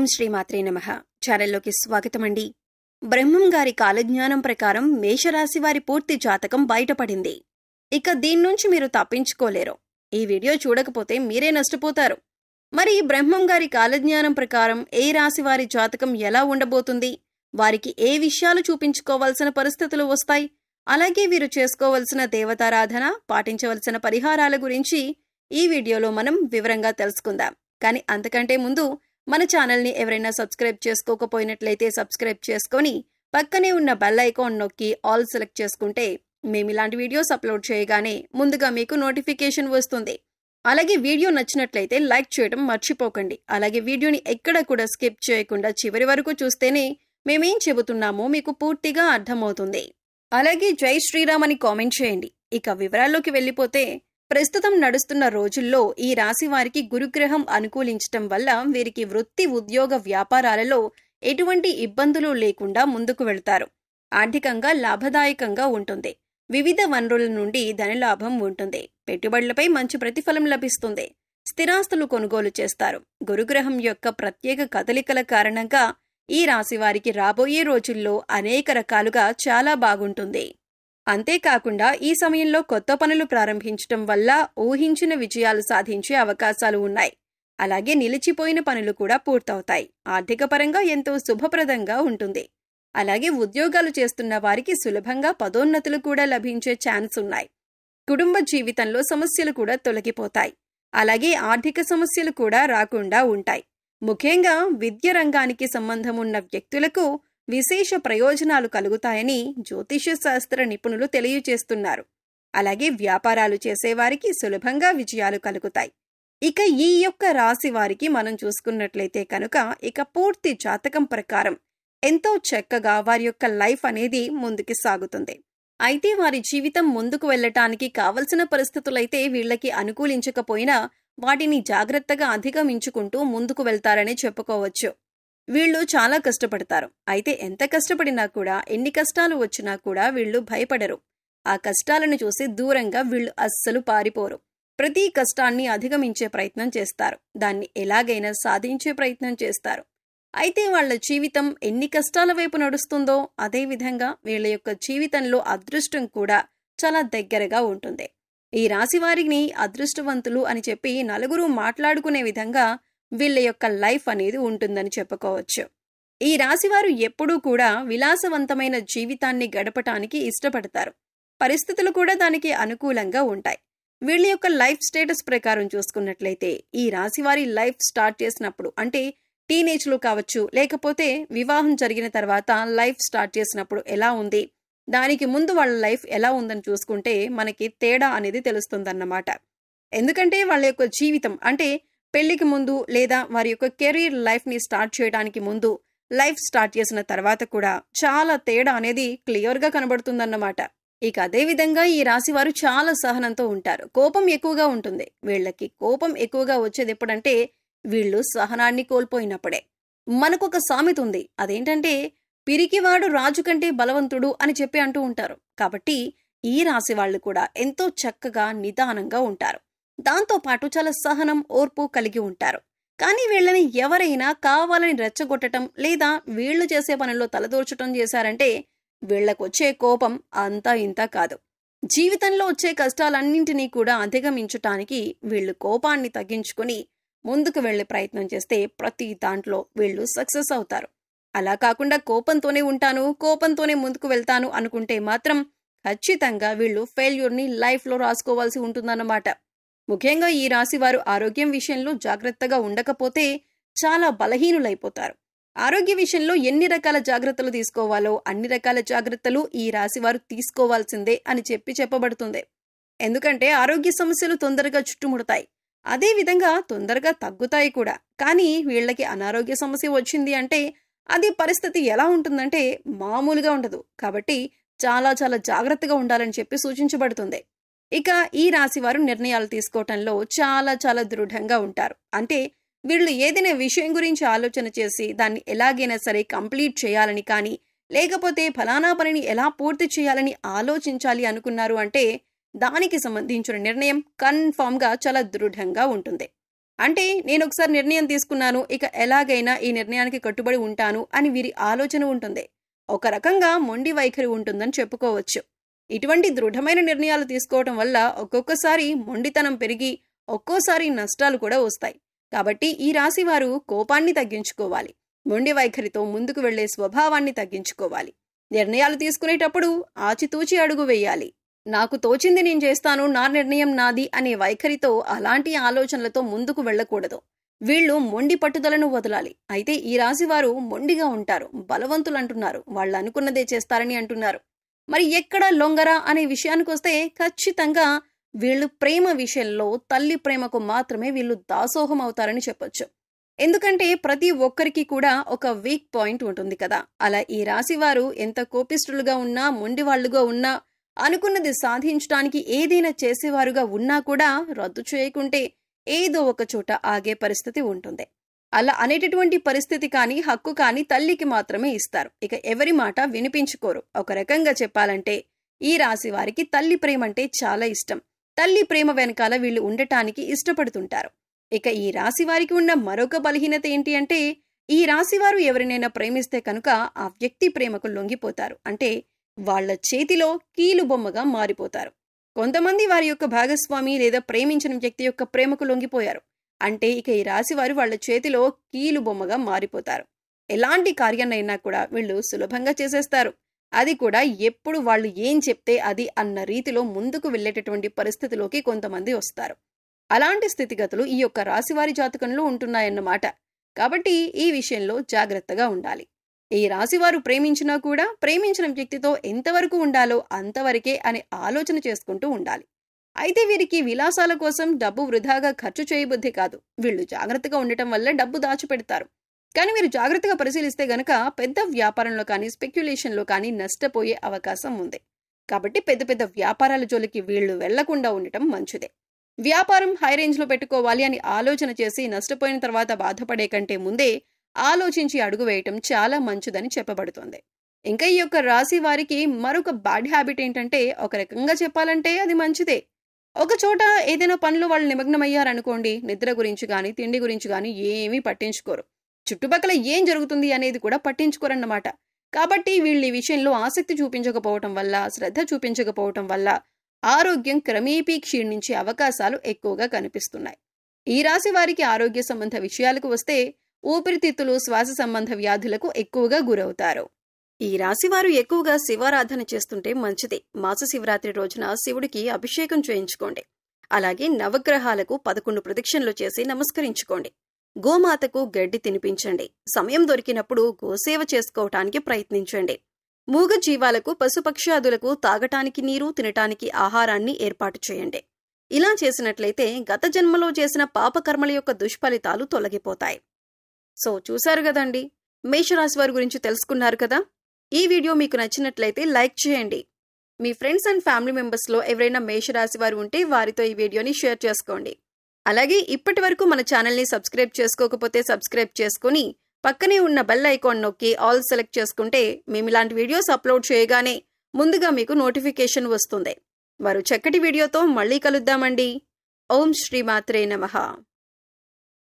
ఓం శ్రీమాత్రే నమః. ఛానల్లోకి స్వాగతమండి. బ్రహ్మం గారి కాలజ్ఞానం ప్రకారం మేషరాశి వారి పూర్తి జాతకం బయటపడింది. ఇక దీని నుంచి మీరు తప్పించుకోలేరు. ఈ వీడియో చూడకపోతే మీరే నష్టపోతారు. మరి బ్రహ్మం గారి కాలజ్ఞానం ప్రకారం ఏ రాశి వారి జాతకం ఎలా ఉండబోతుంది, వారికి ఏ విషయాలు చూపించుకోవాల్సిన పరిస్థితులు వస్తాయి, అలాగే వీరు చేసుకోవలసిన దేవతారాధన, పాటించవలసిన పరిహారాల గురించి ఈ వీడియోలో మనం వివరంగా తెలుసుకుందాం. కానీ అంతకంటే ముందు మన ఛానల్ని ఎవరైనా సబ్స్క్రైబ్ చేసుకోకపోయినట్లయితే సబ్స్క్రైబ్ చేసుకొని పక్కనే ఉన్న బెల్ ఐకాన్ నొక్కి ఆల్ సెలెక్ట్ చేసుకుంటే మేము ఇలాంటి వీడియోస్ అప్లోడ్ చేయగానే ముందుగా మీకు నోటిఫికేషన్ వస్తుంది. అలాగే వీడియో నచ్చినట్లయితే లైక్ చేయడం మర్చిపోకండి. అలాగే వీడియోని ఎక్కడ కూడా స్కిప్ చేయకుండా చివరి వరకు చూస్తేనే మేమేం చెబుతున్నామో మీకు పూర్తిగా అర్థమవుతుంది. అలాగే జై శ్రీరామ్ అని కామెంట్ చేయండి. ఇక వివరాల్లోకి వెళ్ళిపోతే, ప్రస్తుతం నడుస్తున్న రోజుల్లో ఈ రాశి వారికి గురుగ్రహం అనుకూలించటం వల్ల వీరికి వృత్తి, ఉద్యోగ, వ్యాపారాలలో ఎటువంటి ఇబ్బందులు లేకుండా ముందుకు వెళ్తారు. ఆర్థికంగా లాభదాయకంగా ఉంటుంది. వివిధ వనరుల నుండి ధనలాభం ఉంటుంది. పెట్టుబడులపై మంచి ప్రతిఫలం లభిస్తుంది. స్థిరాస్తులు కొనుగోలు చేస్తారు. గురుగ్రహం యొక్క ప్రత్యేక కదలికల కారణంగా ఈ రాశి వారికి రాబోయే రోజుల్లో అనేక రకాలుగా చాలా బాగుంటుంది. అంతేకాకుండా ఈ సమయంలో కొత్త పనులు ప్రారంభించటం వల్ల ఊహించిన విజయాలు సాధించే అవకాశాలు ఉన్నాయి. అలాగే నిలిచిపోయిన పనులు కూడా పూర్తవుతాయి. ఆర్థిక పరంగా ఎంతో శుభప్రదంగా ఉంటుంది. అలాగే ఉద్యోగాలు చేస్తున్న వారికి సులభంగా పదోన్నతులు కూడా లభించే ఛాన్స్ ఉన్నాయి. కుటుంబ జీవితంలో సమస్యలు కూడా తొలగిపోతాయి. అలాగే ఆర్థిక సమస్యలు కూడా రాకుండా ఉంటాయి. ముఖ్యంగా విద్య రంగానికి సంబంధం ఉన్న వ్యక్తులకు విశేష ప్రయోజనాలు కలుగుతాయని జ్యోతిష శాస్త్ర నిపుణులు తెలియజేస్తున్నారు. అలాగే వ్యాపారాలు చేసేవారికి సులభంగా విజయాలు కలుగుతాయి. ఇక ఈ యొక్క రాశి వారికి మనం చూసుకున్నట్లయితే కనుక ఇక పూర్తి జాతకం ప్రకారం ఎంతో చక్కగా వారి యొక్క లైఫ్ అనేది ముందుకు సాగుతుంది. అయితే వారి జీవితం ముందుకు వెళ్ళటానికి కావలసిన పరిస్థితులైతే వీళ్ళకి అనుకూలించకపోయినా వాటిని జాగ్రత్తగా అధిగమించుకుంటూ ముందుకు వెళ్తారని చెప్పుకోవచ్చు. వీళ్ళు చాలా కష్టపడతారు. అయితే ఎంత కష్టపడినా కూడా, ఎన్ని కష్టాలు వచ్చినా కూడా వీళ్ళు భయపడరు. ఆ కష్టాలను చూసి దూరంగా వీళ్ళు అస్సలు పారిపోరు. ప్రతి కష్టాన్ని అధిగమించే ప్రయత్నం చేస్తారు. దాన్ని ఎలాగైనా సాధించే ప్రయత్నం చేస్తారు. అయితే వాళ్ల జీవితం ఎన్ని కష్టాల వైపు నడుస్తుందో అదేవిధంగా వీళ్ళ యొక్క జీవితంలో అదృష్టం కూడా చాలా దగ్గరగా ఉంటుంది. ఈ రాశి వారిని అదృష్టవంతులు అని చెప్పి నలుగురు మాట్లాడుకునే విధంగా వీళ్ళ యొక్క లైఫ్ అనేది ఉంటుందని చెప్పుకోవచ్చు. ఈ రాశివారు ఎప్పుడూ కూడా విలాసవంతమైన జీవితాన్ని గడపటానికి ఇష్టపడతారు. పరిస్థితులు కూడా దానికి అనుకూలంగా ఉంటాయి. వీళ్ళ యొక్క లైఫ్ స్టేటస్ ప్రకారం చూసుకున్నట్లయితే ఈ రాశివారి లైఫ్ స్టార్ట్ చేసినప్పుడు, అంటే టీనేజ్లో కావచ్చు, లేకపోతే వివాహం జరిగిన తర్వాత లైఫ్ స్టార్ట్ చేసినప్పుడు ఎలా ఉంది, దానికి ముందు వాళ్ళ లైఫ్ ఎలా ఉందని చూసుకుంటే మనకి తేడా అనేది తెలుస్తుందన్నమాట. ఎందుకంటే వాళ్ళ యొక్క జీవితం, అంటే పెళ్లికి ముందు లేదా వారి యొక్క కెరీర్ లైఫ్ ని స్టార్ట్ చేయడానికి ముందు, లైఫ్ స్టార్ట్ చేసిన తర్వాత కూడా చాలా తేడా అనేది క్లియర్ గా కనబడుతుందన్నమాట. ఇక అదే విధంగా ఈ రాశి వారు చాలా సహనంతో ఉంటారు. కోపం ఎక్కువగా ఉంటుంది. వీళ్ళకి కోపం ఎక్కువగా వచ్చేది ఎప్పుడంటే వీళ్ళు సహనాన్ని కోల్పోయినప్పుడే. మనకొక సామెత ఉంది. అదేంటంటే పిరికివాడు రాజు కంటే బలవంతుడు అని చెప్పి అంటూ ఉంటారు. కాబట్టి ఈ రాశి వాళ్ళు కూడా ఎంతో చక్కగా నిదానంగా ఉంటారు. దాంతో పాటు చాలా సహనం, ఓర్పు కలిగి ఉంటారు. కానీ వీళ్ళని ఎవరైనా కావాలని రెచ్చగొట్టడం లేదా వీళ్లు చేసే పనుల్లో తలదూర్చడం చేశారంటే వీళ్లకొచ్చే కోపం అంతా ఇంతా కాదు. జీవితంలో వచ్చే కష్టాలన్నింటినీ కూడా అధిగమించటానికి వీళ్ళు కోపాన్ని తగ్గించుకుని ముందుకు వెళ్లే ప్రయత్నం చేస్తే ప్రతి దాంట్లో వీళ్ళు సక్సెస్ అవుతారు. అలా కాకుండా కోపంతోనే ఉంటాను, కోపంతోనే ముందుకు వెళ్తాను అనుకుంటే మాత్రం ఖచ్చితంగా వీళ్ళు ఫెయిల్యూర్ని లైఫ్లో రాసుకోవాల్సి ఉంటుందన్నమాట. ముఖ్యంగా ఈ రాశి వారు ఆరోగ్యం విషయంలో జాగ్రత్తగా ఉండకపోతే చాలా బలహీనులైపోతారు. ఆరోగ్య విషయంలో ఎన్ని రకాల జాగ్రత్తలు తీసుకోవాలో అన్ని రకాల జాగ్రత్తలు ఈ రాశి వారు తీసుకోవాల్సిందే అని చెప్పబడుతుంది. ఎందుకంటే ఆరోగ్య సమస్యలు తొందరగా చుట్టుముడతాయి. అదే విధంగా తొందరగా తగ్గుతాయి కూడా. కానీ వీళ్ళకి అనారోగ్య సమస్య వచ్చింది అంటే అది పరిస్థితి ఎలా ఉంటుందంటే మామూలుగా ఉండదు. కాబట్టి చాలా చాలా జాగ్రత్తగా ఉండాలని చెప్పి సూచించబడుతుంది. ఇక ఈ రాశి వారు నిర్ణయాలు తీసుకోవటంలో చాలా చాలా దృఢంగా ఉంటారు. అంటే వీళ్ళు ఏదైనా విషయం గురించి ఆలోచన చేసి దాన్ని ఎలాగైనా సరే కంప్లీట్ చేయాలని కానీ, లేకపోతే ఫలానా పనిని ఎలా పూర్తి చేయాలని ఆలోచించాలి అనుకున్నారు అంటే దానికి సంబంధించిన నిర్ణయం కన్ఫామ్గా చాలా దృఢంగా ఉంటుంది. అంటే నేనొకసారి నిర్ణయం తీసుకున్నాను, ఇక ఎలాగైనా ఈ నిర్ణయానికి కట్టుబడి ఉంటాను అని వీరి ఆలోచన ఉంటుంది. ఒక రకంగా మొండి వైఖరి ఉంటుందని చెప్పుకోవచ్చు. ఇటువంటి దృఢమైన నిర్ణయాలు తీసుకోవటం వల్ల ఒక్కొక్కసారి మొండితనం పెరిగి ఒక్కోసారి నష్టాలు కూడా వస్తాయి. కాబట్టి ఈ రాశి వారు కోపాన్ని తగ్గించుకోవాలి. మొండి వైఖరితో ముందుకు వెళ్లే స్వభావాన్ని తగ్గించుకోవాలి. నిర్ణయాలు తీసుకునేటప్పుడు ఆచితూచి అడుగు వేయాలి. నాకు తోచింది నేను చేస్తాను, నా నిర్ణయం నాది అనే వైఖరితో అలాంటి ఆలోచనలతో ముందుకు వెళ్లకూడదు. వీళ్ళు మొండి పట్టుదలను వదలాలి. అయితే ఈ రాశి వారు మొండిగా ఉంటారు, బలవంతులు అంటున్నారు, వాళ్ళు అనుకున్నదే చేస్తారని అంటున్నారు. మరి ఎక్కడ లొంగరా అనే విషయానికొస్తే ఖచ్చితంగా వీళ్ళు ప్రేమ విషయంలో తల్లి ప్రేమకు మాత్రమే వీళ్ళు దాసోహం అవుతారని చెప్పొచ్చు. ఎందుకంటే ప్రతి ఒక్కరికి కూడా ఒక వీక్ పాయింట్ ఉంటుంది కదా. అలా ఈ రాశి వారు ఎంత కోపిష్ఠులుగా ఉన్నా, మొండివాళ్లుగా ఉన్నా, అనుకున్నది సాధించడానికి ఏదైనా చేసేవారుగా ఉన్నా కూడా రద్దు చేయకుంటే ఏదో ఒక చోట ఆగే పరిస్థితి ఉంటుంది. అలా అనేటటువంటి పరిస్థితి కానీ, హక్కు కానీ తల్లికి మాత్రమే ఇస్తారు. ఇక ఎవరి మాట వినిపించుకోరు. ఒక రకంగా చెప్పాలంటే ఈ రాశి వారికి తల్లి ప్రేమ అంటే చాలా ఇష్టం. తల్లి ప్రేమ వెనకాల వీళ్ళు ఉండటానికి ఇష్టపడుతుంటారు. ఇక ఈ రాశి వారికి ఉన్న మరొక బలహీనత ఏంటి అంటే, ఈ రాశి వారు ఎవరినైనా ప్రేమిస్తే కనుక ఆ వ్యక్తి ప్రేమకు లొంగిపోతారు. అంటే వాళ్ల చేతిలో కీలు బొమ్మగా మారిపోతారు. కొంతమంది వారి యొక్క భాగస్వామి లేదా ప్రేమించిన వ్యక్తి యొక్క ప్రేమకు లొంగిపోయారు అంటే ఇక ఈ రాశి వారు వాళ్ల చేతిలో కీలు బొమ్మగా మారిపోతారు. ఎలాంటి కార్యాన్నైనా కూడా వీళ్ళు సులభంగా చేసేస్తారు. అది కూడా ఎప్పుడు వాళ్ళు ఏం చెప్తే అది అన్న రీతిలో ముందుకు వెళ్లేటటువంటి పరిస్థితిలోకి కొంతమంది వస్తారు. అలాంటి స్థితిగతులు ఈ యొక్క రాశివారి జాతకంలో ఉంటున్నాయన్నమాట. కాబట్టి ఈ విషయంలో జాగ్రత్తగా ఉండాలి. ఈ రాశివారు ప్రేమించినా కూడా ప్రేమించిన వ్యక్తితో ఎంతవరకు ఉండాలో అంతవరకే అనే ఆలోచన చేసుకుంటూ ఉండాలి. అయితే వీరికి విలాసాల కోసం డబ్బు వృధాగా ఖర్చు చేయబుద్ధి కాదు. వీళ్ళు జాగ్రత్తగా ఉండటం వల్ల డబ్బు దాచిపెడతారు. కానీ మీరు జాగ్రత్తగా పరిశీలిస్తే గనక పెద్ద వ్యాపారంలో కానీ, స్పెక్యులేషన్లో కానీ నష్టపోయే అవకాశం ఉంది. కాబట్టి పెద్ద పెద్ద వ్యాపారాల జోలికి వీళ్ళు వెళ్లకుండా ఉండటం మంచిదే. వ్యాపారం హై రేంజ్లో పెట్టుకోవాలి అని ఆలోచన చేసి నష్టపోయిన తర్వాత బాధపడే కంటే ముందే ఆలోచించి అడుగు వేయటం చాలా మంచిదని చెప్పబడుతుంది. ఇంకా ఈ యొక్క రాశి వారికి మరొక బ్యాడ్ హ్యాబిట్ ఏంటంటే, ఒక రకంగా చెప్పాలంటే అది మంచిదే. ఒక చోట ఏదైనా పనిలో వాళ్ళు నిమగ్నమయ్యారనుకోండి, నిద్ర గురించి కానీ, తిండి గురించి కానీ ఏమీ పట్టించుకోరు. చుట్టుపక్కల ఏం జరుగుతుంది అనేది కూడా పట్టించుకోరన్నమాట. కాబట్టి వీళ్ళు ఈ విషయంలో ఆసక్తి చూపించకపోవటం వల్ల, శ్రద్ధ చూపించకపోవటం వల్ల ఆరోగ్యం క్రమేపీ క్షీణించే అవకాశాలు ఎక్కువగా కనిపిస్తున్నాయి. ఈ రాశి వారికి ఆరోగ్య సంబంధ విషయాలకు వస్తే ఊపిరితిత్తులు, శ్వాస సంబంధ వ్యాధులకు ఎక్కువగా గురవుతారు. ఈ రాశివారు ఎక్కువగా శివారాధన చేస్తుంటే మంచిది. మాస శివరాత్రి రోజున శివుడికి అభిషేకం చేయించుకోండి. అలాగే నవగ్రహాలకు 11 ప్రదక్షిణలు చేసి నమస్కరించుకోండి. గోమాతకు గడ్డి తినిపించండి. సమయం దొరికినప్పుడు గోసేవ చేసుకోవటానికి ప్రయత్నించండి. మూగ జీవాలకు, పశుపక్ష్యాదులకు తాగటానికి నీరు, తినటానికి ఆహారాన్ని ఏర్పాటు చేయండి. ఇలా చేసినట్లయితే గత జన్మలో చేసిన పాపకర్మల యొక్క దుష్ఫలితాలు తొలగిపోతాయి. సో చూశారు కదండి, మేషరాశి వారి గురించి తెలుసుకున్నారు కదా. ఈ వీడియో మీకు నచ్చినట్లయితే లైక్ చేయండి. మీ ఫ్రెండ్స్ అండ్ ఫ్యామిలీ మెంబర్స్లో ఎవరైనా మేషరాశి వారు ఉంటే వారితో ఈ వీడియోని షేర్ చేసుకోండి. అలాగే ఇప్పటి వరకు మన ఛానల్ని సబ్స్క్రైబ్ చేసుకోకపోతే సబ్స్క్రైబ్ చేసుకుని పక్కనే ఉన్న బెల్ ఐకాన్ నొక్కి ఆల్ సెలెక్ట్ చేసుకుంటే మేము ఇలాంటి వీడియోస్ అప్లోడ్ చేయగానే ముందుగా మీకు నోటిఫికేషన్ వస్తుంది. మరో చక్కటి వీడియోతో మళ్ళీ కలుద్దామండి. ఓం శ్రీ మాత్రే నమః.